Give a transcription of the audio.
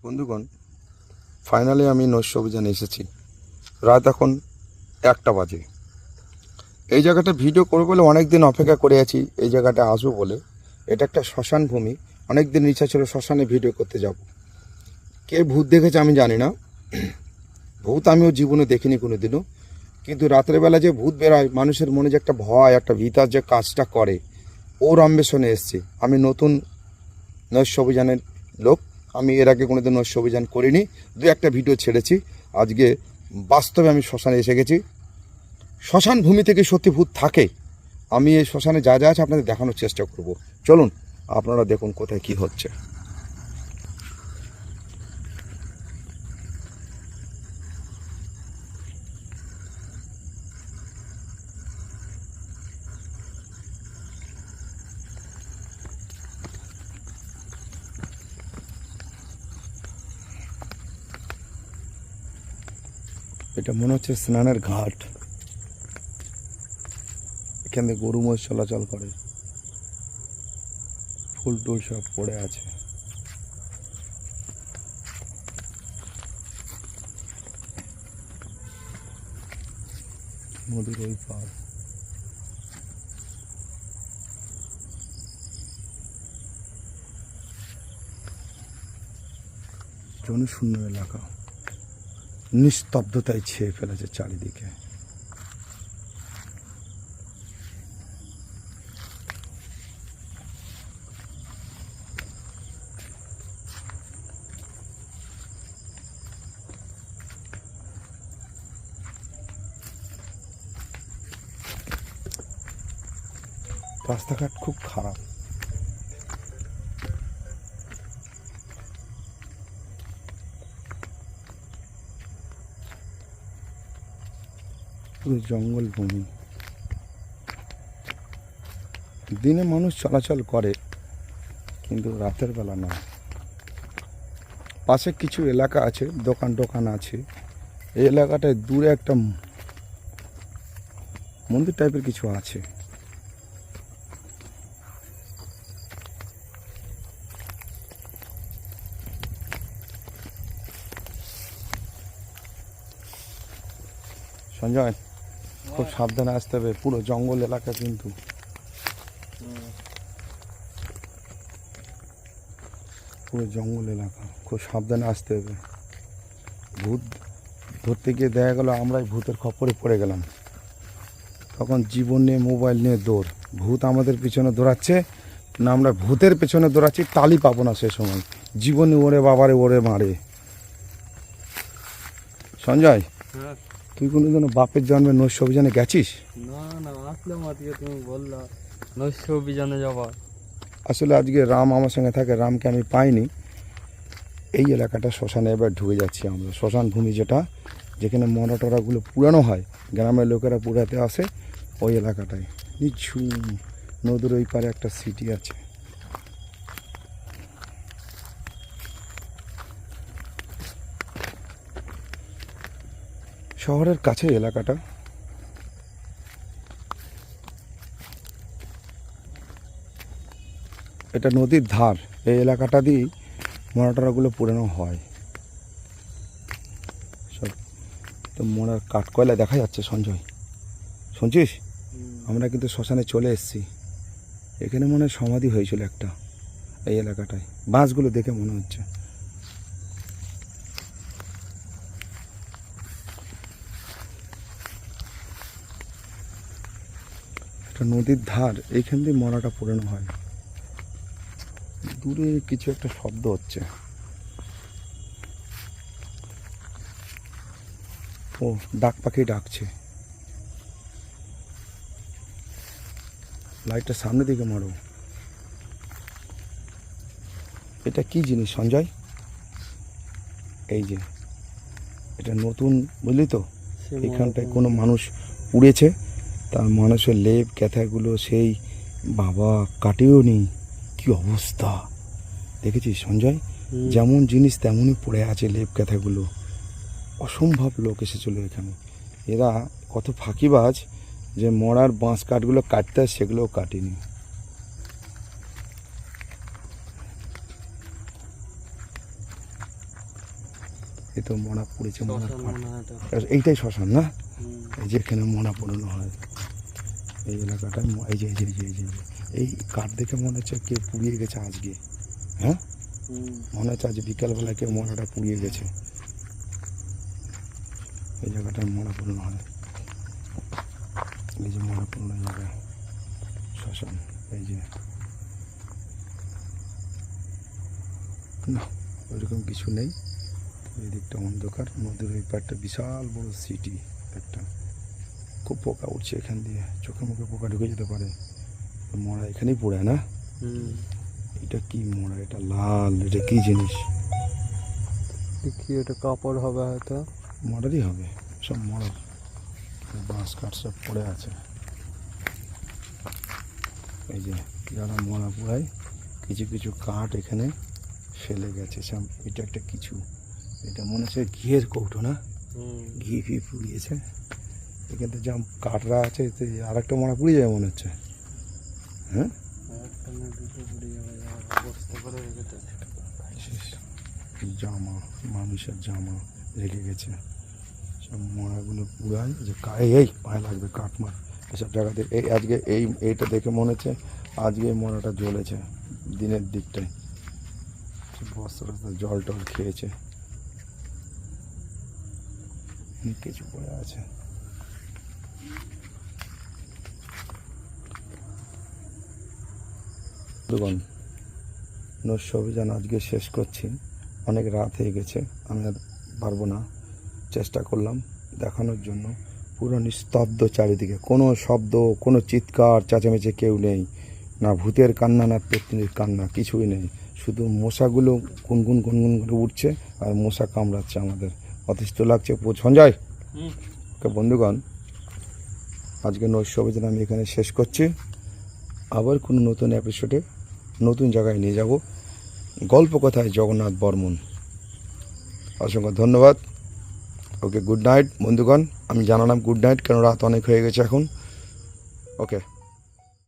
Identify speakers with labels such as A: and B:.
A: বন্ধুগণ, ফাইনালি আমি নৈশ অভিযানে এসেছি। রাত এখন 1টা বাজে। এই জায়গাটা ভিডিও করবো বলে অনেক দিন অপেক্ষা করে আছি, এই জায়গাটা আসবো বলে। এটা একটা শ্মশান ভূমি। অনেক দিন ইচ্ছা ছিল শ্মশানে ভিডিও করতে যাব। কে ভূত দেখেছে আমি জানি না, ভূত আমিও জীবনে দেখিনি কোনো দিনও। কিন্তু রাতের বেলা যে ভূত বেরোয়, মানুষের মনে যে একটা ভয়, একটা ভীতার যে কাজটা করে, ওর অন্বেষণে এসছি। আমি নতুন নৈশ অভিযানের লোক। আমি এর আগে কোনোদিন নৈশ অভিযান করিনি, দু একটা ভিডিও ছেড়েছি। আজকে বাস্তবে আমি শ্মশানে এসে গেছি। শ্মশান ভূমি থেকে সত্যি ভূত থাকে। আমি এই শ্মশানে যা যা আছে আপনাদের দেখানোর চেষ্টা করব। চলুন আপনারা দেখুন কোথায় কি হচ্ছে। এটা মনে হচ্ছে স্নানের ঘাট। এখান থেকে গরু মহিষ চলাচল করে। ফুল টুল সব পড়ে আছে। নদীর ওই পার। জনশূন্য এলাকা, নিস্তব্ধতায় ছেয়ে ফেলেছে চারিদিকে। রাস্তাঘাট খুব খারাপ। পুরো জঙ্গল ভূমি। দিনে মানুষ চলাচল করে, কিন্তু রাতের বেলা না। পাশে কিছু এলাকা আছে, দোকান আছে। এই এলাকাটায় দূরে একটা মন্দির টাইপের কিছু আছে। সঞ্জয়, খুব সাবধানে আসতে হবে। পুরো জঙ্গল এলাকা কিন্তু। পুরো জঙ্গল এলাকা, খুব সাবধানে আসতে হবে। ভূত ধরতে গিয়ে দেখা গেল আমরাই ভূতের খপ্পরে পড়ে গেলাম। তখন জীবন নিয়ে, মোবাইল নিয়ে দৌড়। ভূত আমাদের পিছনে দৌড়াচ্ছে না আমরা ভূতের পেছনে দৌড়াচ্ছি, তালি পাবো না সে সময়। জীবনে ওরে বাবারে ওরে মারে। সঞ্জয়, তুই কোনোদিনও বাপের জন্মে নৈশ অভিযানে গেছিস?
B: না না, আসলাম আজকে, তুমি বললা নৈশ অভিযানে যাবা।
A: আসলে আজকে রাম আমার সঙ্গে থাকে, রামকে আমি পাইনি। এই এলাকাটা শ্মশানে এবার ঢুকে যাচ্ছি আমরা। শ্মশান ভূমি যেটা, যেখানে মরা টরাগুলো পুরানো হয়, গ্রামের লোকেরা পুরাতে আসে, ওই এলাকাটায়। নিঝুম নদীর ওই পারে একটা সিটি আছে। শহরের কাছে এলাকাটা। এটা নদীর ধার। এই এলাকাটা দিয়েই মরাটরাগুলো পুরানো হয় সব। তো মরার কাঠকয়লা দেখা যাচ্ছে। সঞ্জয়, শুনছিস? আমরা কিন্তু শ্মশানে চলে এসেছি। এখানে মনে হয় সমাধি হয়েছিল একটা, এই এলাকাটায়। বাঁশগুলো দেখে মনে হচ্ছে। একটা নদীর ধার, এইখান দিয়ে মরাটা পুরানো হয়। দূরে কিছু একটা শব্দ হচ্ছে। ও, ডাক পাখি ডাকছে। লাইটটা সামনে দিকে মারো। এটা কি জিনিস সঞ্জয়? এই যে এটা নতুন, বুঝলি তো? এখানটায় কোনো মানুষ উড়েছে, তার মানুষের লেপ ক্যাথাগুলো সেই বাবা কাটেও নি। কি অবস্থা দেখেছিস সঞ্জয়? যেমন জিনিস তেমনই পড়ে আছে লেপ ক্যাথাগুলো। অসম্ভব লোক এসেছিলো এখানে। এরা কত ফাঁকিবাজ যে মরার বাঁশ কাঠগুলো কাটতে হয়, সেগুলোও কাটেনি। এই তো মরা পড়েছে, মরার
B: শ্মশান
A: কাঠ।
B: মনে হয় এটা।
A: এইটাই শ্মশান না?
B: হুম।
A: এই যে এখানে মরা পোড়ানো হয় এই এলাকাটায়, এই যে এই যে এই যে এই যে এই কাঠ দেখে মনে হচ্ছে কে পুড়িয়ে গেছে আজকে। হ্যাঁ,
B: হুম।
A: মনে হচ্ছে আজ বিকালবেলা কেউ মরাটা পুড়িয়ে গেছে। এই জায়গাটায় মরা পোড়ানো হয়, এই যে মরা পোড়ানো জায়গা শ্মশান। এই যে না, ওইরকম কিছু নেই। এই দিকটা অন্ধকার, নদীর ওই পাড়টা বিশাল বড় সিটি একটা। খুব পোকা উঠছে এখান দিয়ে, চোখে মুখে পোকা ঢুকে যেতে পারে। মরা এখানেই পড়ে না?
B: হুম।
A: এটা কি মরা? এটা লাল, এটা কি জিনিস?
B: দেখি এটা কাপড় হবে হয়তো।
A: মরারই হবে, সব মরার বাঁশ কাঠ সব পড়ে আছে। এই যে যারা মরা পোড়ায় কিছু কিছু কাঠ এখানে ফেলে গেছে সব। এটা একটা কিছু, এটা মনে হচ্ছে ঘিয়ের কৌটো না?
B: হুম।
A: ঘি ফি পুড়িয়েছে এখানে, যা কাঠরা আছে এতে আর একটা মরা পুড়িয়ে যায় মনে হচ্ছে। হ্যাঁ,
B: একটা না দুটো পড়ে যাবে, অবস্থা করে রেখেছে।
A: জামা, মানুষের জামা রেখে গেছে সব মরাগুলো পুরায়। যে এই পায়ে লাগবে কাঠ মার এসব জায়গাতে। এই আজকে এইটা দেখে মনে হচ্ছে আজকে এই মরাটা জ্বলেছে দিনের দিকটায়। বস্তা টস্তা জল টল খেয়েছে, অনেক কিছু পড়ে আছে। বন্ধুগণ, নৈশ অভিযান আজকে শেষ করছি। অনেক রাত হয়ে গেছে, আমি আর পারবো না। চেষ্টা করলাম দেখানোর জন্য। পুরো নিস্তব্ধ চারিদিকে, কোনো শব্দ, কোনো চিৎকার চেঁচামেচি কেউ নেই, না ভূতের কান্না না পেতনির কান্না, কিছুই নেই। শুধু মশাগুলো গুনগুন গুনগুন করে উঠছে আর মশা কামড়াচ্ছে আমাদের, অতিষ্ঠ লাগছে। সঞ্জয়,
B: হুম।
A: ওকে বন্ধুগণ, আজকে নৈশ অভিযান আমি এখানে শেষ করছি। আবার কোনো নতুন এপিসোডে নতুন জায়গায় নিয়ে যাব। গল্প কথায় জগন্নাথ বর্মন। অসংখ্য ধন্যবাদ। ওকে, গুড নাইট বন্ধুগণ। আমি জানালাম গুড নাইট, কেন রাত অনেক হয়ে গেছে এখন। ওকে।